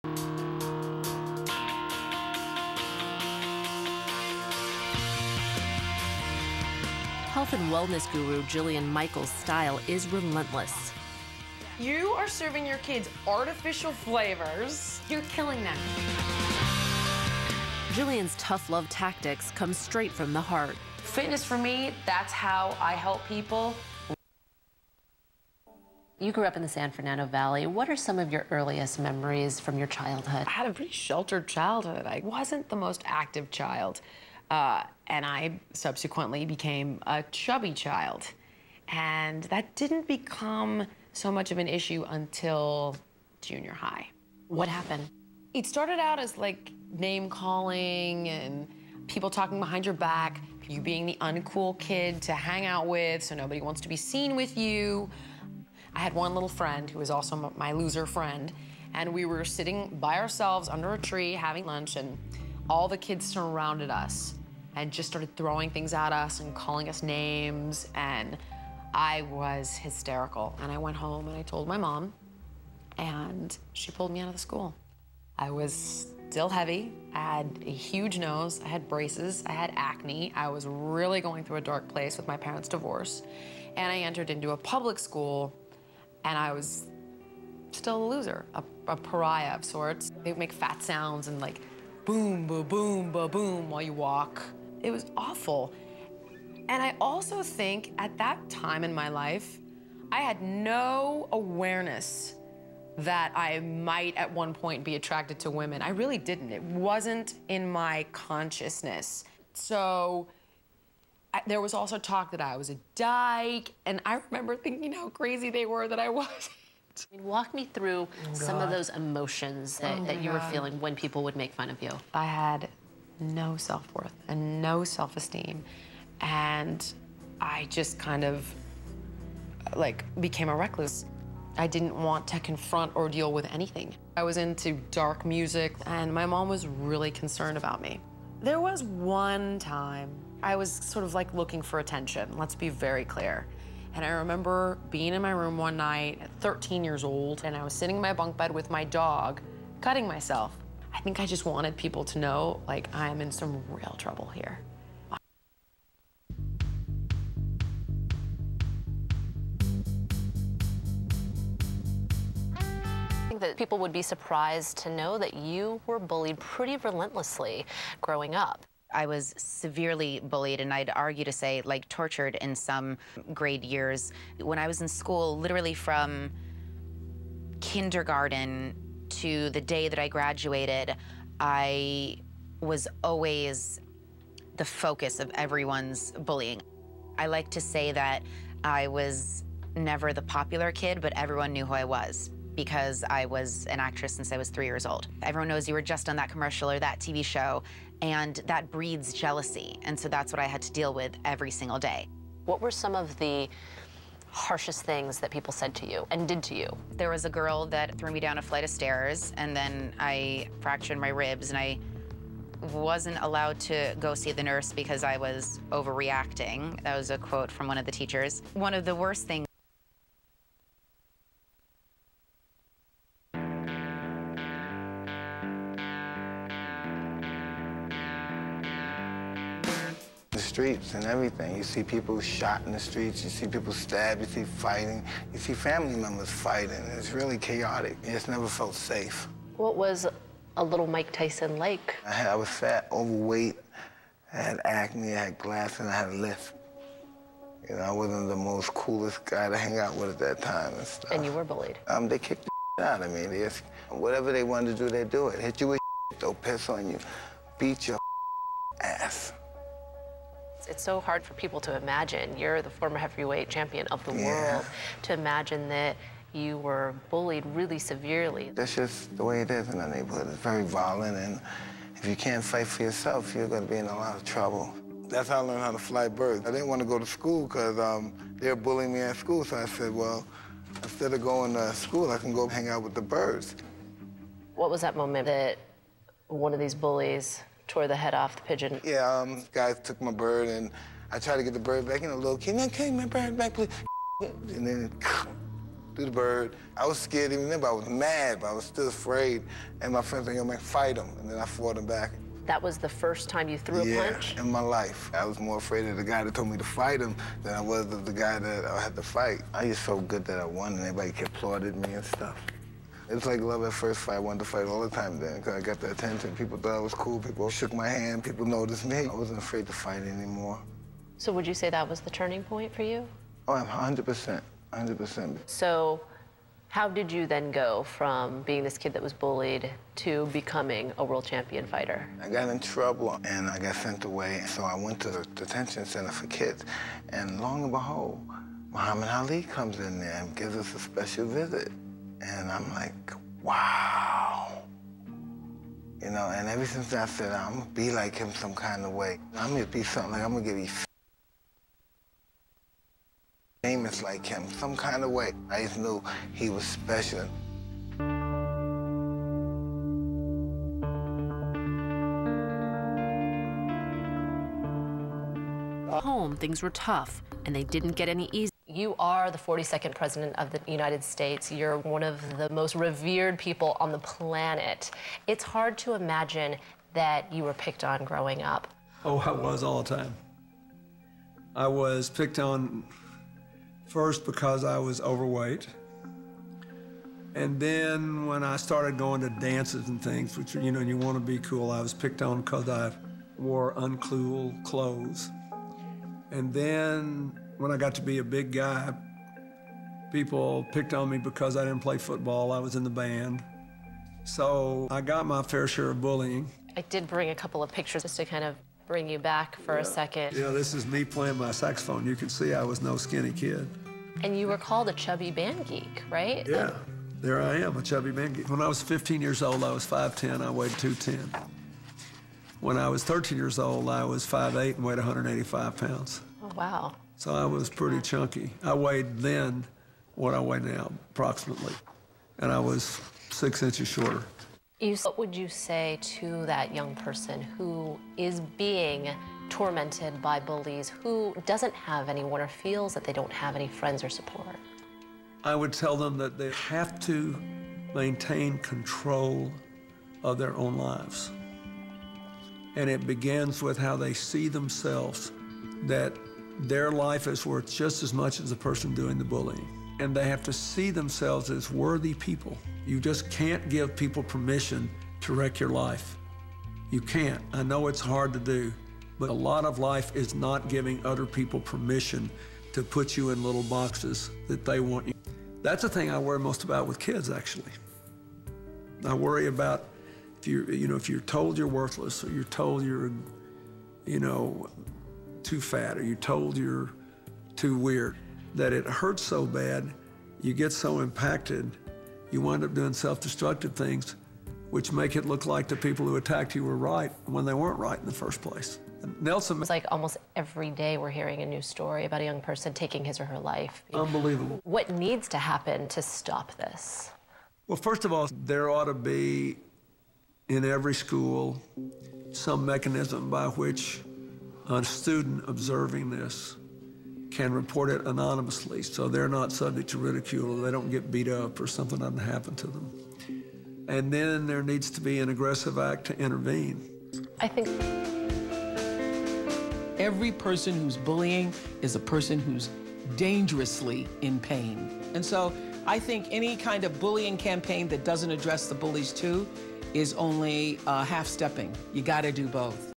Health and wellness guru Jillian Michaels' style is relentless. You are serving your kids artificial flavors. You're killing them. Jillian's tough love tactics come straight from the heart. Fitness for me, that's how I help people. You grew up in the San Fernando Valley. What are some of your earliest memories from your childhood? I had a pretty sheltered childhood. I wasn't the most active child. And I subsequently became a chubby child. And that didn't become so much of an issue until junior high. What happened? It started out as like name calling and people talking behind your back, you being the uncool kid to hang out with so nobody wants to be seen with you. I had one little friend who was also my loser friend, and we were sitting by ourselves under a tree having lunch, and all the kids surrounded us and just started throwing things at us and calling us names, and I was hysterical. And I went home and I told my mom, and she pulled me out of the school. I was still heavy, I had a huge nose, I had braces, I had acne, I was really going through a dark place with my parents' divorce, and I entered into a public school, and I was still a loser, a pariah of sorts. They would make fat sounds and like boom, ba boom, ba boom while you walk. It was awful. And I also think at that time in my life, I had no awareness that I might at one point be attracted to women. I really didn't. It wasn't in my consciousness. So there was also talk that I was a dyke, and I remember thinking how crazy they were that I wasn't. Walk me through some of those emotions that you were feeling when people would make fun of you. I had no self-worth and no self-esteem, and I just kind of like became a recluse. I didn't want to confront or deal with anything. I was into dark music, and my mom was really concerned about me. There was one time I was sort of like looking for attention, let's be very clear. And I remember being in my room one night at 13 years old, and I was sitting in my bunk bed with my dog, cutting myself. I think I just wanted people to know, like, I'm in some real trouble here. I think that people would be surprised to know that you were bullied pretty relentlessly growing up. I was severely bullied, and I'd argue to say, like, tortured in some grade years. When I was in school, literally from kindergarten to the day that I graduated, I was always the focus of everyone's bullying. I like to say that I was never the popular kid, but everyone knew who I was, because I was an actress since I was 3 years old. Everyone knows you were just on that commercial or that TV show, and that breeds jealousy. And so that's what I had to deal with every single day. What were some of the harshest things that people said to you and did to you? There was a girl that threw me down a flight of stairs, and then I fractured my ribs, and I wasn't allowed to go see the nurse because I was overreacting. That was a quote from one of the teachers. One of the worst things the streets and everything. You see people shot in the streets, you see people stabbed, you see fighting, you see family members fighting. It's really chaotic. It's never felt safe. What was a little Mike Tyson like? I was fat, overweight, I had acne, I had glasses, and I had a lisp. You know, I wasn't the most coolest guy to hang out with at that time and stuff. And you were bullied? They kicked the out of me. They just, whatever they wanted to do, they do it. Hit you with they'll piss on you, beat your ass. It's so hard for people to imagine. You're the former heavyweight champion of the world. To imagine that you were bullied really severely. That's just the way it is in the neighborhood. It's very violent, and if you can't fight for yourself, you're going to be in a lot of trouble. That's how I learned how to fly birds. I didn't want to go to school because they were bullying me at school, so I said, well, instead of going to school, I can go hang out with the birds. What was that moment that one of these bullies tore the head off the pigeon? Yeah, guys took my bird, and I tried to get the bird back. You know, little kid, man, take my bird back, please. And then do the bird. I was scared even then, but I was mad, but I was still afraid. And my friends were like, yo, man, fight him. And then I fought him back. That was the first time you threw a punch? Yeah, in my life. I was more afraid of the guy that told me to fight him than I was of the guy that I had to fight. I just felt good that I won, and everybody applauded me and stuff. It's like love at first fight. I wanted to fight all the time then, because I got the attention. People thought I was cool. People shook my hand. People noticed me. I wasn't afraid to fight anymore. So would you say that was the turning point for you? Oh, 100%, 100%. So how did you then go from being this kid that was bullied to becoming a world champion fighter? I got in trouble, and I got sent away. So I went to the detention center for kids, and lo and behold, Muhammad Ali comes in there and gives us a special visit. And I'm like, wow. You know, and ever since I said, I'm gonna be like him some kind of way. I'm gonna be something like, I'm gonna give you famous like him, some kind of way. I just knew he was special. Home, things were tough, and they didn't get any easier. You are the 42nd president of the United States. You're one of the most revered people on the planet. It's hard to imagine that you were picked on growing up. Oh, I was all the time. I was picked on first because I was overweight. And then when I started going to dances and things, which, you know, you want to be cool, I was picked on because I wore uncool clothes. And then when I got to be a big guy, people picked on me because I didn't play football. I was in the band. So I got my fair share of bullying. I did bring a couple of pictures just to kind of bring you back for a second. Yeah, this is me playing my saxophone. You can see I was no skinny kid. And you were called a chubby band geek, right? Yeah, there I am, a chubby band geek. When I was 15 years old, I was 5'10", I weighed 210. When I was 13 years old, I was 5'8" and weighed 185 pounds. Oh, wow. So I was pretty chunky. I weighed then what I weigh now, approximately. And I was 6 inches shorter. What would you say to that young person who is being tormented by bullies, who doesn't have anyone or feels that they don't have any friends or support? I would tell them that they have to maintain control of their own lives. And it begins with how they see themselves, that their life is worth just as much as the person doing the bullying. And they have to see themselves as worthy people. You just can't give people permission to wreck your life. You can't. I know it's hard to do, but a lot of life is not giving other people permission to put you in little boxes that they want you. That's the thing I worry most about with kids, actually. I worry about if you're told you're worthless, or you're told you're, too fat, or you're told you're too weird, that it hurts so bad, you get so impacted, you wind up doing self-destructive things, which make it look like the people who attacked you were right when they weren't right in the first place. Nelson. It's like almost every day we're hearing a new story about a young person taking his or her life. Unbelievable. What needs to happen to stop this? Well, first of all, there ought to be in every school some mechanism by which a student observing this can report it anonymously, so they're not subject to ridicule, or they don't get beat up, or something doesn't happen to them. And then there needs to be an aggressive act to intervene. I think every person who's bullying is a person who's dangerously in pain. And so I think any kind of bullying campaign that doesn't address the bullies too is only half-stepping. You gotta do both.